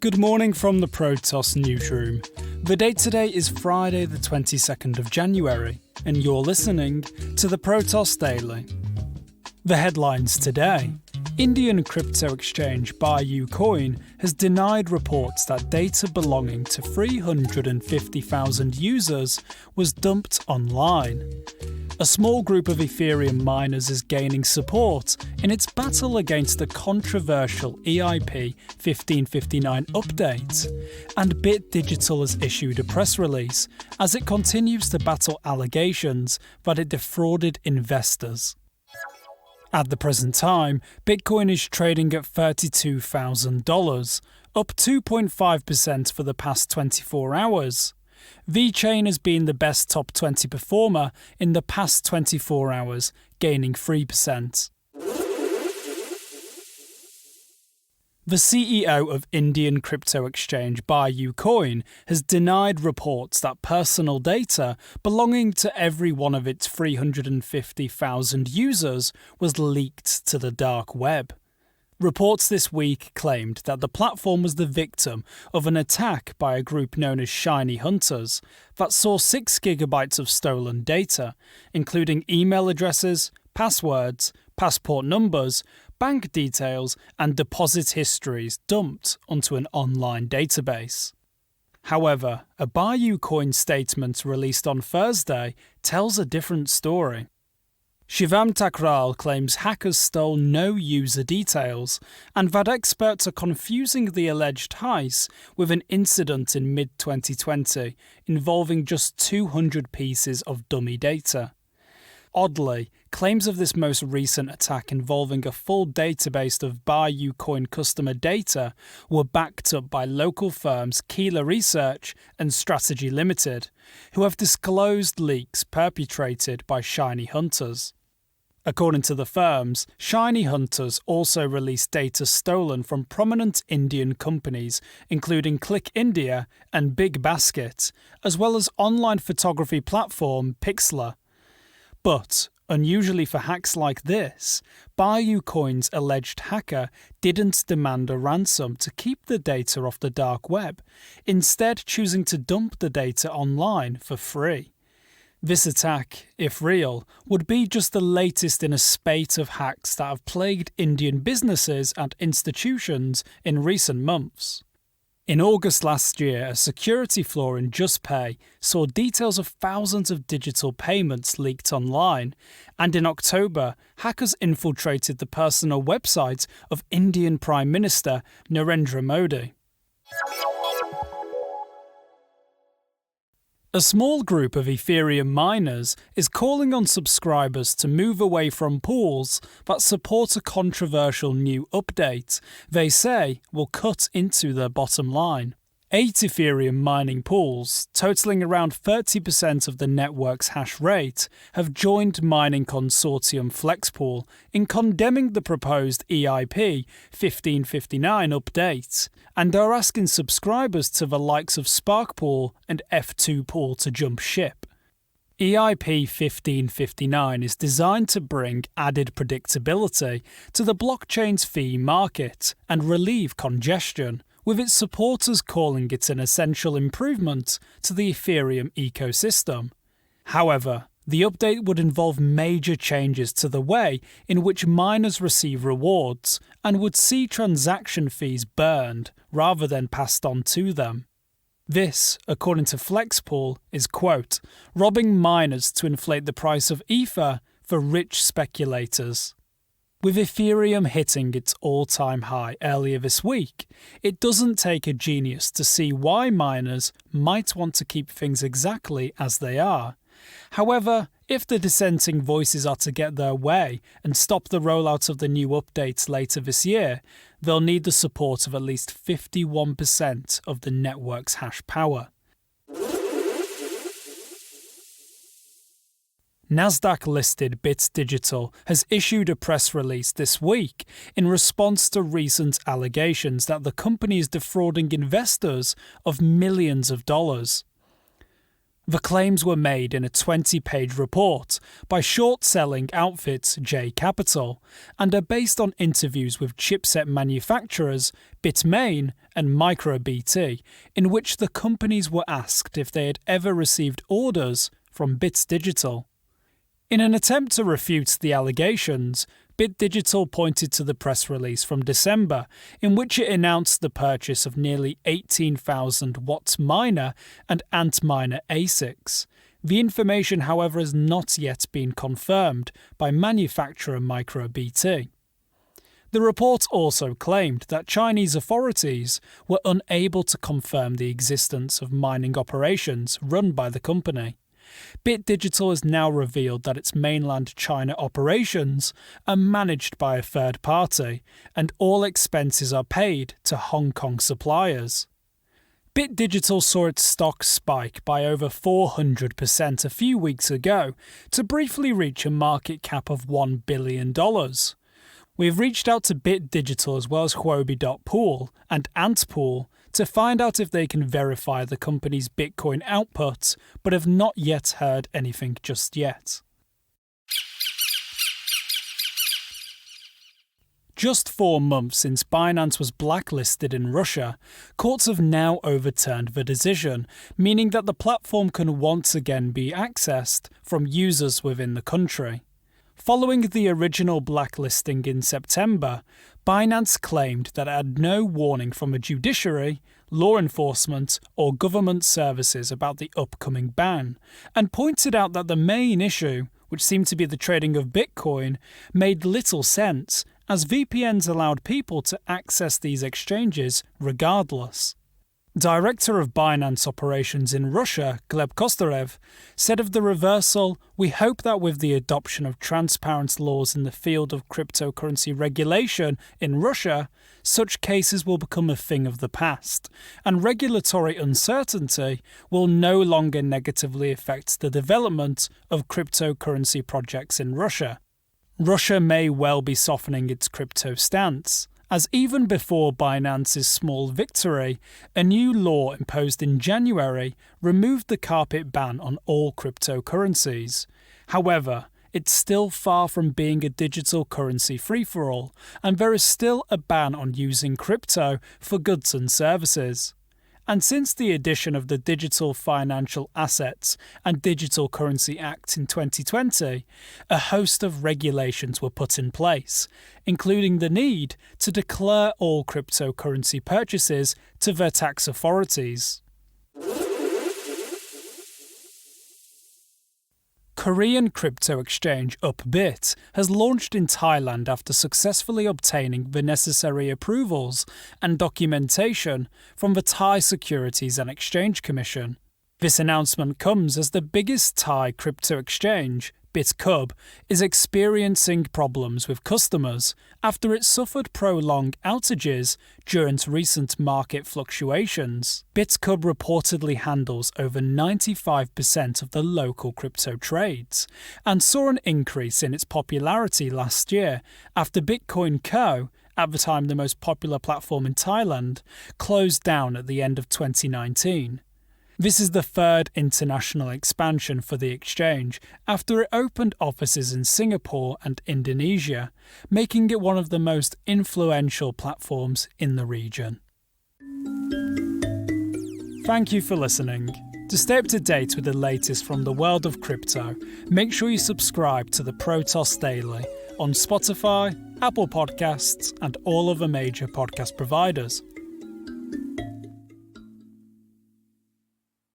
Good morning from the Protos newsroom. The date today is Friday the 22nd of January, and you're listening to the Protos Daily. The headlines today. Indian crypto exchange BuyUcoin has denied reports that data belonging to 350,000 users was dumped online. A small group of Ethereum miners is gaining support in its battle against the controversial EIP 1559 update, and Bit Digital has issued a press release as it continues to battle allegations that it defrauded investors. At the present time, Bitcoin is trading at $32,000, up 2.5% for the past 24 hours. VeChain has been the best top 20 performer in the past 24 hours, gaining 3%. The CEO of Indian crypto exchange BuyUcoin has denied reports that personal data belonging to every one of its 350,000 users was leaked to the dark web. Reports this week claimed that the platform was the victim of an attack by a group known as Shiny Hunters that saw 6 gigabytes of stolen data, including email addresses, passwords, passport numbers, bank details, and deposit histories dumped onto an online database. However, a BuyUcoin statement released on Thursday tells a different story. Shivam Thakral claims hackers stole no user details, and that experts are confusing the alleged heist with an incident in mid-2020 involving just 200 pieces of dummy data. Oddly, claims of this most recent attack involving a full database of BuyUcoin customer data were backed up by local firms Keeler Research and Strategy Limited, who have disclosed leaks perpetrated by Shiny Hunters. According to the firms, Shiny Hunters also released data stolen from prominent Indian companies including Click India and Big Basket, as well as online photography platform Pixlr. But, unusually for hacks like this, BuyUcoin's alleged hacker didn't demand a ransom to keep the data off the dark web, instead choosing to dump the data online for free. This attack, if real, would be just the latest in a spate of hacks that have plagued Indian businesses and institutions in recent months. In August last year, a security flaw in JustPay saw details of thousands of digital payments leaked online, and in October, hackers infiltrated the personal website of Indian Prime Minister Narendra Modi. A small group of Ethereum miners is calling on subscribers to move away from pools that support a controversial new update they say will cut into their bottom line. 8 Ethereum mining pools, totaling around 30% of the network's hash rate, have joined mining consortium Flexpool in condemning the proposed EIP 1559 update, and are asking subscribers to the likes of Sparkpool and F2 Pool to jump ship. EIP 1559 is designed to bring added predictability to the blockchain's fee market and relieve congestion, with its supporters calling it an essential improvement to the Ethereum ecosystem. However, the update would involve major changes to the way in which miners receive rewards and would see transaction fees burned rather than passed on to them. This, according to Flexpool, is, quote, robbing miners to inflate the price of Ether for rich speculators. With Ethereum hitting its all-time high earlier this week, it doesn't take a genius to see why miners might want to keep things exactly as they are. However, if the dissenting voices are to get their way and stop the rollout of the new updates later this year, they'll need the support of at least 51% of the network's hash power. Nasdaq-listed Bit Digital has issued a press release this week in response to recent allegations that the company is defrauding investors of millions of dollars. The claims were made in a 20-page report by short-selling outfit J Capital and are based on interviews with chipset manufacturers Bitmain and MicroBT, in which the companies were asked if they had ever received orders from Bit Digital. In an attempt to refute the allegations, Bit Digital pointed to the press release from December, in which it announced the purchase of nearly 18,000 Watts miner and Antminer ASICs. The information, however, has not yet been confirmed by manufacturer MicroBT. The report also claimed that Chinese authorities were unable to confirm the existence of mining operations run by the company. Bit Digital has now revealed that its mainland China operations are managed by a third party, and all expenses are paid to Hong Kong suppliers. Bit Digital saw its stock spike by over 400% a few weeks ago to briefly reach a market cap of $1 billion. We've reached out to Bit Digital as well as Huobi.pool and Antpool to find out if they can verify the company's Bitcoin output, but have not yet heard anything just yet. Just 4 months since Binance was blacklisted in Russia, courts have now overturned the decision, meaning that the platform can once again be accessed from users within the country. Following the original blacklisting in September, Binance claimed that it had no warning from the judiciary, law enforcement, or government services about the upcoming ban, and pointed out that the main issue, which seemed to be the trading of Bitcoin, made little sense, as VPNs allowed people to access these exchanges regardless. Director of Binance operations in Russia, Gleb Kostarev, said of the reversal, "We hope that with the adoption of transparent laws in the field of cryptocurrency regulation in Russia, such cases will become a thing of the past, and regulatory uncertainty will no longer negatively affect the development of cryptocurrency projects in Russia. Russia may well be softening its crypto stance, as even before Binance's small victory, a new law imposed in January removed the carpet ban on all cryptocurrencies. However, it's still far from being a digital currency free-for-all, and there is still a ban on using crypto for goods and services. And since the addition of the Digital Financial Assets and Digital Currency Act in 2020, a host of regulations were put in place, including the need to declare all cryptocurrency purchases to their tax authorities. Korean crypto exchange UpBit has launched in Thailand after successfully obtaining the necessary approvals and documentation from the Thai Securities and Exchange Commission. This announcement comes as the biggest Thai crypto exchange, BitCub, is experiencing problems with customers after it suffered prolonged outages during recent market fluctuations. BitCub reportedly handles over 95% of the local crypto trades and saw an increase in its popularity last year after Bitcoin Co., at the time the most popular platform in Thailand, closed down at the end of 2019. This is the third international expansion for the exchange after it opened offices in Singapore and Indonesia, making it one of the most influential platforms in the region. Thank you for listening. To stay up to date with the latest from the world of crypto, make sure you subscribe to the Protoss Daily on Spotify, Apple Podcasts, and all other major podcast providers.